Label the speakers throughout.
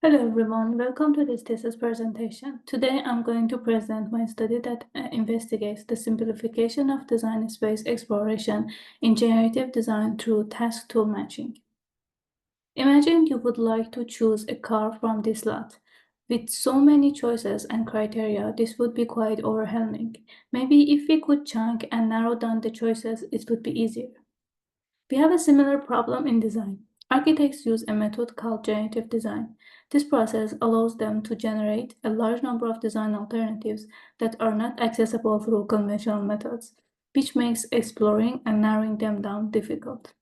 Speaker 1: Hello everyone, welcome to this thesis presentation. Today I'm going to present my study that investigates the simplification of design space exploration in generative design through task tool matching. Imagine you would like to choose a car from this lot. With so many choices and criteria, this would be quite overwhelming. Maybe if we could chunk and narrow down the choices, it would be easier. We have a similar problem in design. Architects use a method called generative design. This process allows them to generate a large number of design alternatives that are not accessible through conventional methods, which makes exploring and narrowing them down difficult.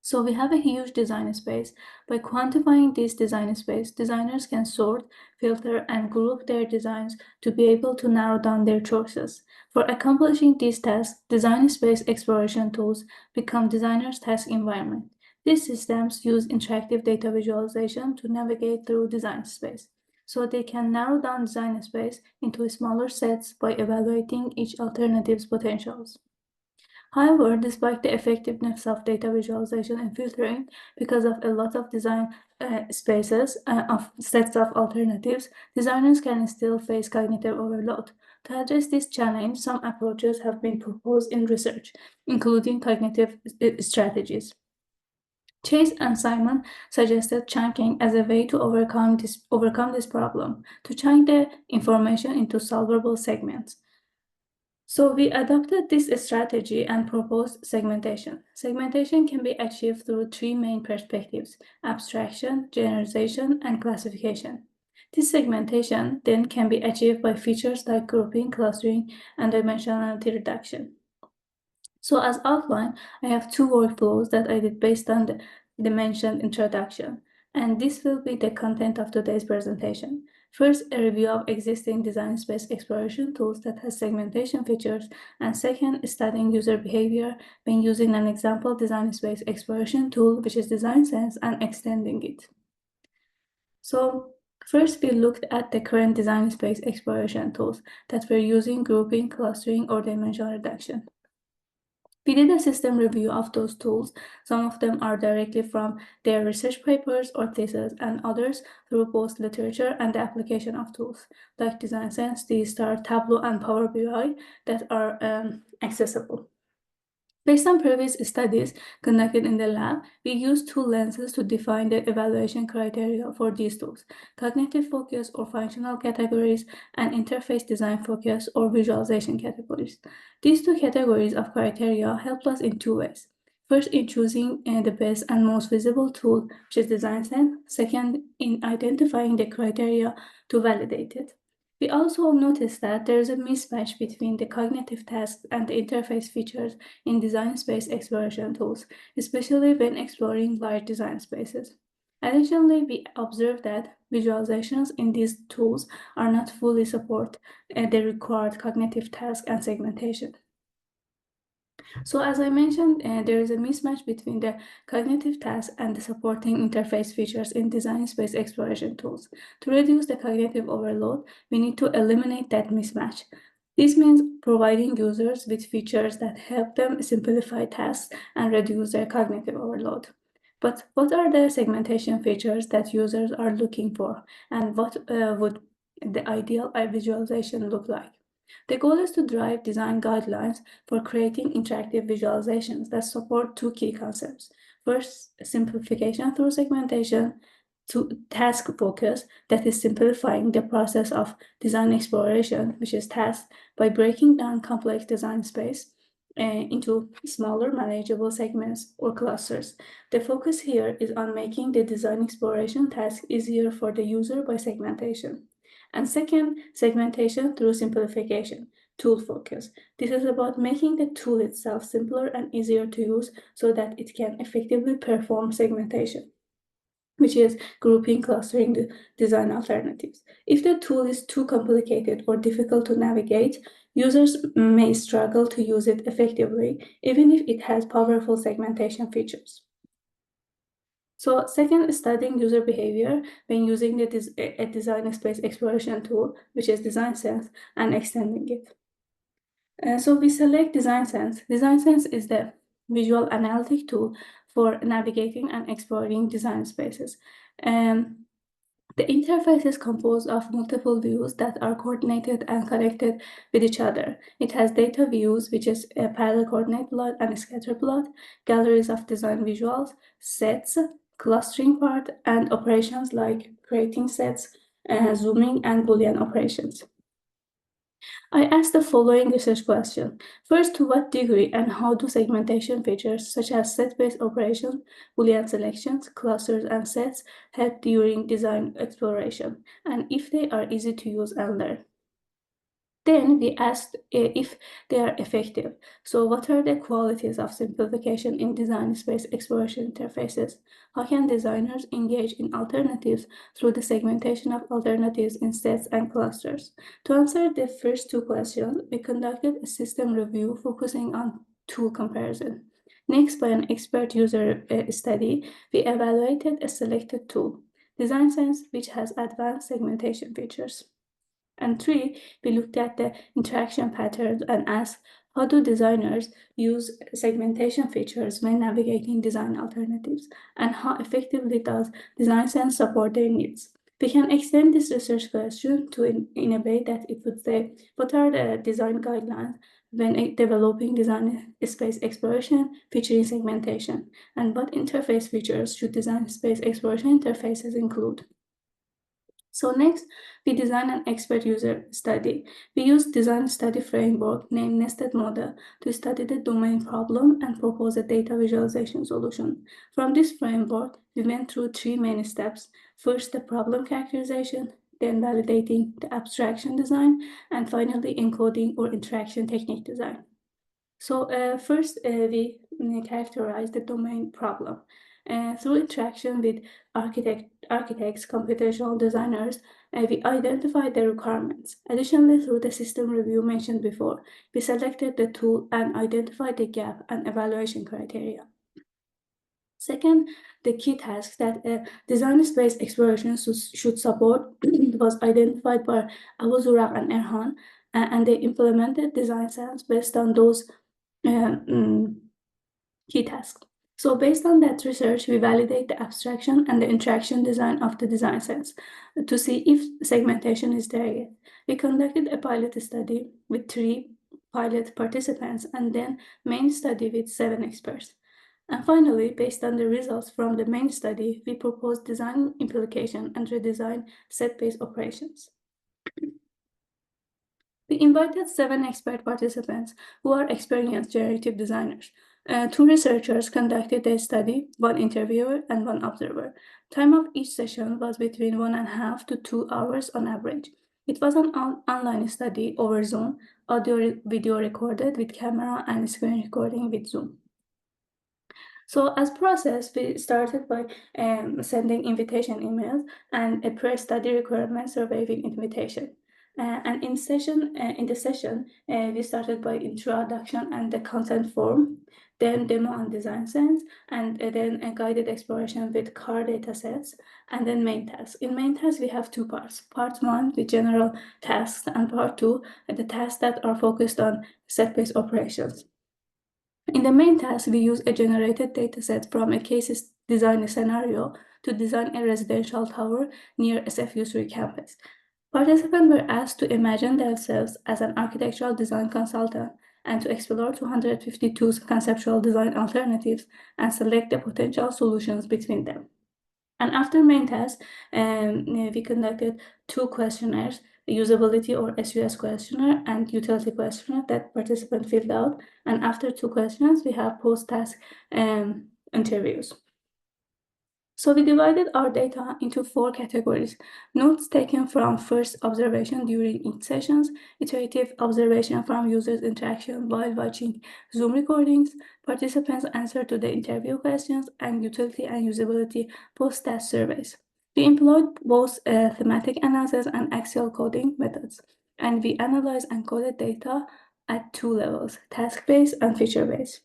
Speaker 1: So we have a huge design space. By quantifying this design space, designers can sort, filter, and group their designs to be able to narrow down their choices. For accomplishing these tasks, design space exploration tools become designers' task environment. These systems use interactive data visualization to navigate through design space, so they can narrow down design space into smaller sets by evaluating each alternative's potentials. However, despite the effectiveness of data visualization and filtering, because of a lot of design spaces of sets of alternatives, designers can still face cognitive overload. To address this challenge, some approaches have been proposed in research, including cognitive strategies. Chase and Simon suggested chunking as a way to overcome this problem, to chunk the information into solvable segments. So we adopted this strategy and proposed segmentation. Segmentation can be achieved through three main perspectives: abstraction, generalization, and classification. This segmentation then can be achieved by features like grouping, clustering, and dimensionality reduction. So as outlined, I have two workflows that I did based on the mentioned introduction, and this will be the content of today's presentation. First, a review of existing design space exploration tools that has segmentation features, and second, studying user behavior when using an example design space exploration tool, which is Design Sense, and extending it. So first, we looked at the current design space exploration tools that were using grouping, clustering, or dimensional reduction. We did a system review of those tools. Some of them are directly from their research papers or theses, and others through both literature and the application of tools like Design Sense, D-Star, Tableau, and Power BI that are accessible. Based on previous studies conducted in the lab, we used two lenses to define the evaluation criteria for these tools: cognitive focus or functional categories, and interface design focus or visualization categories. These two categories of criteria helped us in two ways. First, in choosing the best and most visible tool, which is Design Sense. Second, in identifying the criteria to validate it. We also noticed that there is a mismatch between the cognitive tasks and the interface features in design space exploration tools, especially when exploring large design spaces. Additionally, we observed that visualizations in these tools are not fully support the required cognitive task and segmentation. So as I mentioned, there is a mismatch between the cognitive tasks and the supporting interface features in design space exploration tools. To reduce the cognitive overload, we need to eliminate that mismatch. This means providing users with features that help them simplify tasks and reduce their cognitive overload. But what are the segmentation features that users are looking for, and what would the ideal visualization look like? The goal is to drive design guidelines for creating interactive visualizations that support two key concepts. First, simplification through segmentation, to task focus, that is simplifying the process of design exploration, which is task, by breaking down complex design space into smaller manageable segments or clusters. The focus here is on making the design exploration task easier for the user by segmentation. And second, segmentation through simplification, tool focus. This is about making the tool itself simpler and easier to use so that it can effectively perform segmentation, which is grouping, clustering the design alternatives. If the tool is too complicated or difficult to navigate, users may struggle to use it effectively, even if it has powerful segmentation features. So second, studying user behavior when using a design space exploration tool, which is Design Sense, and extending it. So we select Design Sense. Design Sense is the visual analytic tool for navigating and exploring design spaces. The interface is composed of multiple views that are coordinated and connected with each other. It has data views, which is a parallel coordinate plot and a scatter plot, galleries of design visuals, sets, clustering part, and operations like creating sets, zooming, and Boolean operations. I asked the following research question. First, to what degree and how do segmentation features such as set-based operations, Boolean selections, clusters, and sets help during design exploration, and if they are easy to use and learn? Then we asked if they are effective. So what are the qualities of simplification in design space exploration interfaces? How can designers engage in alternatives through the segmentation of alternatives in sets and clusters? To answer the first two questions, we conducted a system review focusing on tool comparison. Next, by an expert user study, we evaluated a selected tool, Design Sense, which has advanced segmentation features. And three, we looked at the interaction patterns and asked, how do designers use segmentation features when navigating design alternatives? And how effectively does Design Sense support their needs? We can extend this research question to in a way that it would say, what are the design guidelines when developing design space exploration featuring segmentation? And what interface features should design space exploration interfaces include? So next, we design an expert user study. We use design study framework named Nested Model to study the domain problem and propose a data visualization solution. From this framework, we went through three main steps. First, the problem characterization, then validating the abstraction design, and finally encoding or interaction technique design. So first, we characterize the domain problem. Through interaction with architects, computational designers, we identified the requirements. Additionally, through the system review mentioned before, we selected the tool and identified the gap and evaluation criteria. Second, the key task that design space exploration should support was identified by Zohreh and Erhan, and they implemented design sense based on those key tasks. So based on that research, we validate the abstraction and the interaction design of the design sense to see if segmentation is there yet. We conducted a pilot study with 3 pilot participants and then main study with 7 experts. And finally, based on the results from the main study, we proposed design implication and redesign set-based operations. We invited 7 expert participants who are experienced generative designers. 2 researchers conducted a study, 1 interviewer and 1 observer. Time of each session was between 1.5 to 2 hours on average. It was an online study over Zoom, audio video recorded with camera and screen recording with Zoom. So as process, we started by sending invitation emails and a pre-study requirement survey with invitation. And in the session, we started by introduction and the consent form, then demo and design sense, and then a guided exploration with car data sets, and then main task. In main task, we have 2 parts. Part 1, the general tasks, and part 2, the tasks that are focused on set-based operations. In the main task, we use a generated dataset from a case design scenario to design a residential tower near SFU3 campus. Participants were asked to imagine themselves as an architectural design consultant and to explore 252 conceptual design alternatives and select the potential solutions between them. And after main task, we conducted 2 questionnaires, usability or SUS questionnaire and utility questionnaire that participants filled out. And after 2 questions, we have post-task interviews. So we divided our data into 4 categories: notes taken from first observation during each sessions, iterative observation from users' interaction while watching Zoom recordings, participants' answer to the interview questions, and utility and usability post-task surveys. We employed both thematic analysis and axial coding methods, and we analyzed and coded data at 2 levels, task-based and feature-based.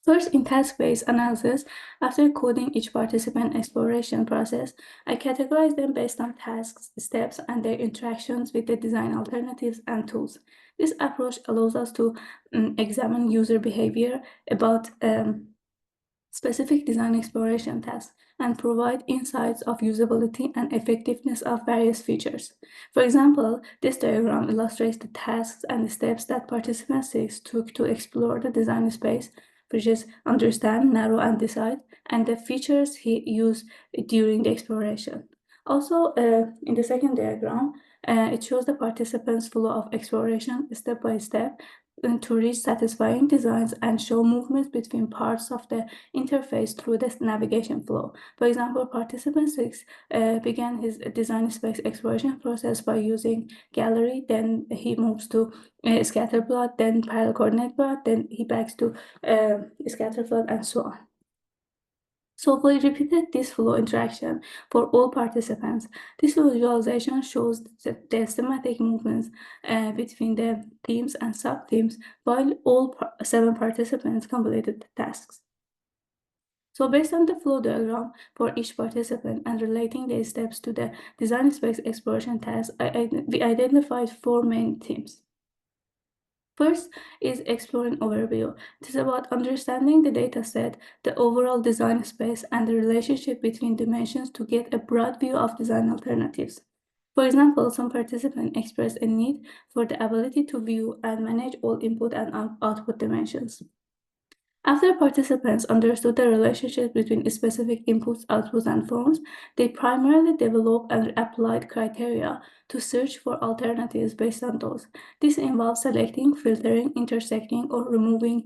Speaker 1: First, in task-based analysis, after coding each participant exploration process, I categorize them based on tasks, steps, and their interactions with the design alternatives and tools. This approach allows us to examine user behavior about specific design exploration tasks. and provide insights of usability and effectiveness of various features. For example, this diagram illustrates the tasks and steps that participant 6 took to explore the design space, which is understand, narrow, and decide, and the features he used during the exploration. Also, in the second diagram, it shows the participants' flow of exploration step by step to reach satisfying designs and show movements between parts of the interface through the navigation flow. For example, participant 6 began his design space exploration process by using gallery, then he moves to scatter plot, then parallel coordinate plot, then he backs to scatter plot, and so on. So we repeated this flow interaction for all participants. This visualization shows the thematic movements between the themes and sub-themes while all 7 participants completed the tasks. So based on the flow diagram for each participant and relating their steps to the design space exploration task, we identified 4 main themes. First is exploring overview. It is about understanding the dataset, the overall design space, and the relationship between dimensions to get a broad view of design alternatives. For example, some participants expressed a need for the ability to view and manage all input and output dimensions. After participants understood the relationship between specific inputs, outputs, and forms, they primarily developed and applied criteria to search for alternatives based on those. This involves selecting, filtering, intersecting, or removing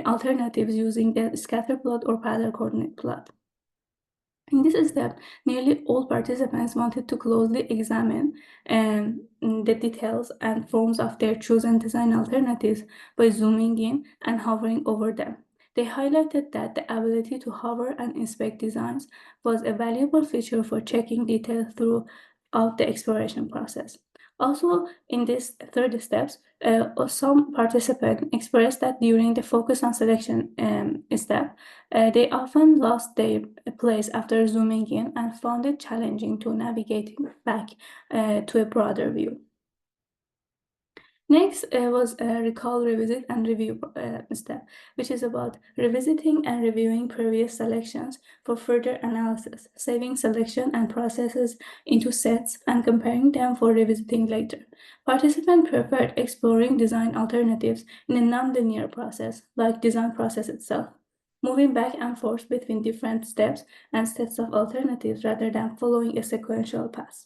Speaker 1: alternatives using the scatter plot or parallel coordinate plot. In this step, nearly all participants wanted to closely examine the details and forms of their chosen design alternatives by zooming in and hovering over them. They highlighted that the ability to hover and inspect designs was a valuable feature for checking details throughout the exploration process. Also, in this third steps, some participants expressed that during the focus on selection step, they often lost their place after zooming in and found it challenging to navigate back to a broader view. Next was recall, revisit, and review step, which is about revisiting and reviewing previous selections for further analysis, saving selection and processes into sets and comparing them for revisiting later. Participants preferred exploring design alternatives in a non-linear process, like design process itself, moving back and forth between different steps and sets of alternatives rather than following a sequential path.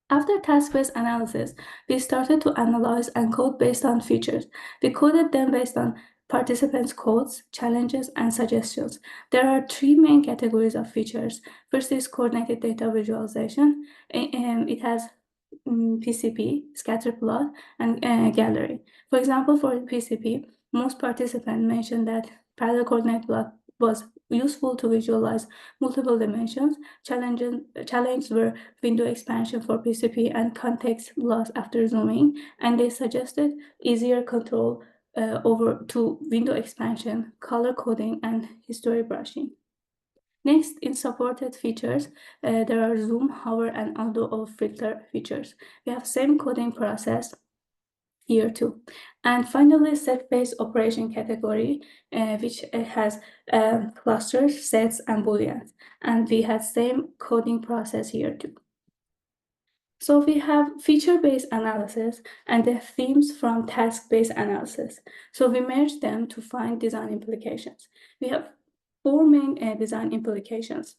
Speaker 1: After task-based analysis, we started to analyze and code based on features. We coded them based on participants' codes, challenges, and suggestions. There are 3 main categories of features. First is coordinated data visualization. It has PCP, scatter plot, and gallery. For example, for PCP, most participants mentioned that parallel coordinate plot was useful to visualize multiple dimensions. Challenges were window expansion for PCP and context loss after zooming, and they suggested easier control over to window expansion, color coding, and history brushing. Next, in supported features, there are zoom, hover, and auto filter features. We have same coding process here too. And finally, set-based operation category, which has clusters, sets, and booleans. And we have same coding process here too. So we have feature-based analysis and the themes from task-based analysis. So we merge them to find design implications. We have 4 main design implications.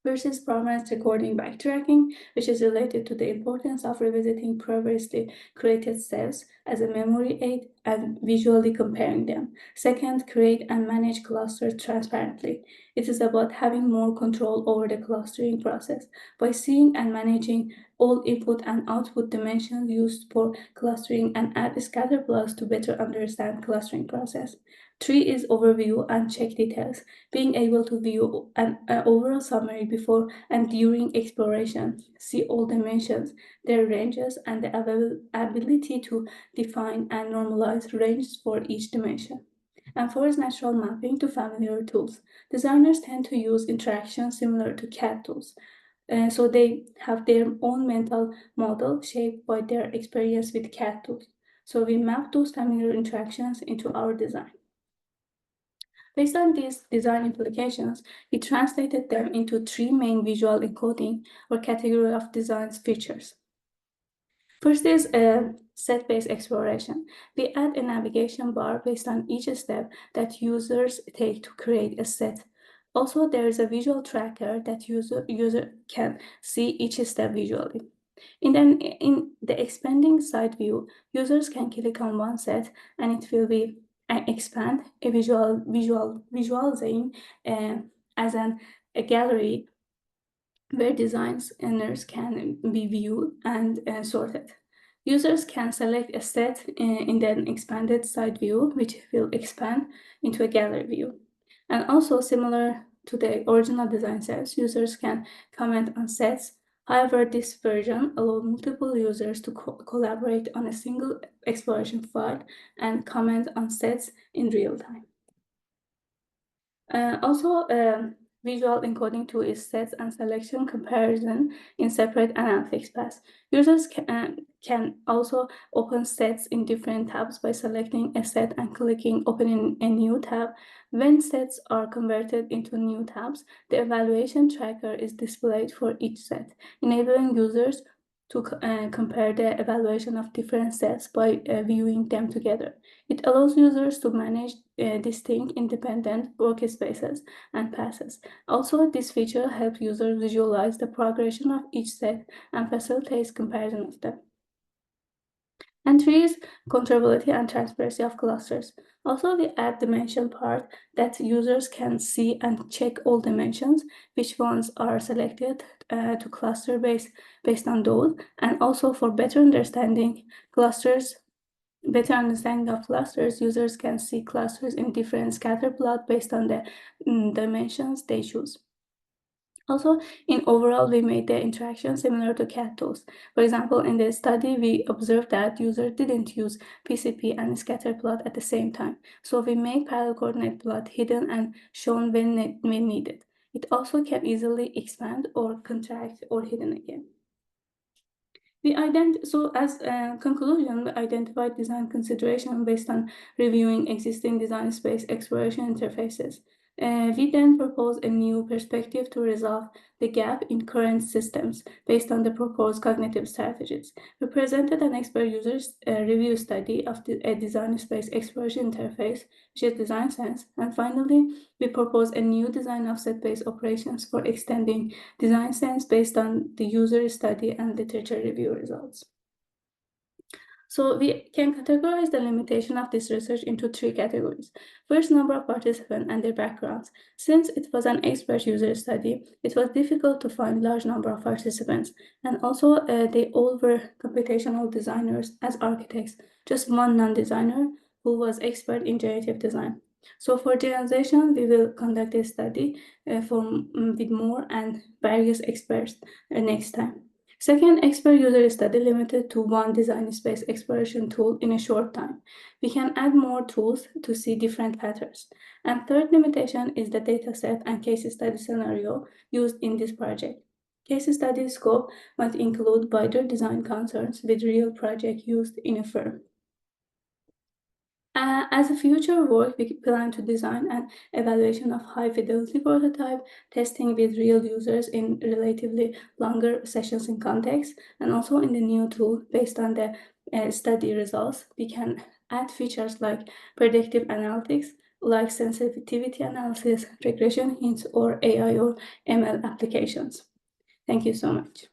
Speaker 1: First is permanent recording backtracking, which is related to the importance of revisiting previously created cells as a memory aid and visually comparing them. Second, create and manage clusters transparently. It is about having more control over the clustering process by seeing and managing all input and output dimensions used for clustering and add scatter plots to better understand clustering process. 3 is overview and check details, being able to view an overall summary before and during exploration, see all dimensions, their ranges, and the ability to define and normalize ranges for each dimension. And 4 is natural mapping to familiar tools. Designers tend to use interactions similar to CAD tools. So they have their own mental model shaped by their experience with CAD tools. So we map those familiar interactions into our design. Based on these design implications, we translated them into three main visual encoding or category of design's features. First is a set-based exploration. We add a navigation bar based on each step that users take to create a set. Also, there is a visual tracker that user can see each step visually. And then in the expanding side view, users can click on one set and it will be expand a visualizing as a gallery where designers can be viewed and sorted. Users can select a set in the expanded side view, which will expand into a gallery view. And also similar to the original design sets, users can comment on sets. However, this version allows multiple users to collaborate on a single exploration file and comment on sets in real time. Visual encoding tool is sets and selection comparison in separate analytics paths. Users can also open sets in different tabs by selecting a set and clicking opening a new tab. When sets are converted into new tabs, the evaluation tracker is displayed for each set, enabling users to compare the evaluation of different sets by viewing them together. It allows users to manage distinct independent workspaces and passes. Also, this feature helps users visualize the progression of each set and facilitates comparison of them. And three is controllability and transparency of clusters. Also, we add dimension part that users can see and check all dimensions, which ones are selected to cluster based on those, and also for better understanding of clusters, users can see clusters in different scatter plot based on the dimensions they choose. Also, in overall, we made the interaction similar to cat tools. For example, in the study, we observed that users didn't use PCP and scatter plot at the same time. So we make parallel coordinate plot hidden and shown when needed. It also can easily expand or contract or hidden again. So as a conclusion, we identified design consideration based on reviewing existing design space exploration interfaces. We then proposed a new perspective to resolve the gap in current systems based on the proposed cognitive strategies. We presented an expert users review study of a design space exploration interface, which is design sense. And finally, we proposed a new design of set-based operations for extending design sense based on the user study and literature review results. So we can categorize the limitation of this research into three categories. First, number of participants and their backgrounds. Since it was an expert user study, it was difficult to find large number of participants. And also, they all were computational designers as architects, just one non-designer who was expert in generative design. So for generalization, we will conduct a study with more and various experts next time. Second, expert user study limited to one design space exploration tool in a short time. We can add more tools to see different patterns. And third limitation is the dataset and case study scenario used in this project. Case study scope might include wider design concerns with real project used in a firm. As a future work, we plan to design an evaluation of high-fidelity prototype, testing with real users in relatively longer sessions in context, and also in the new tool, based on the study results, we can add features like predictive analytics, like sensitivity analysis, regression hints, or AI or ML applications. Thank you so much.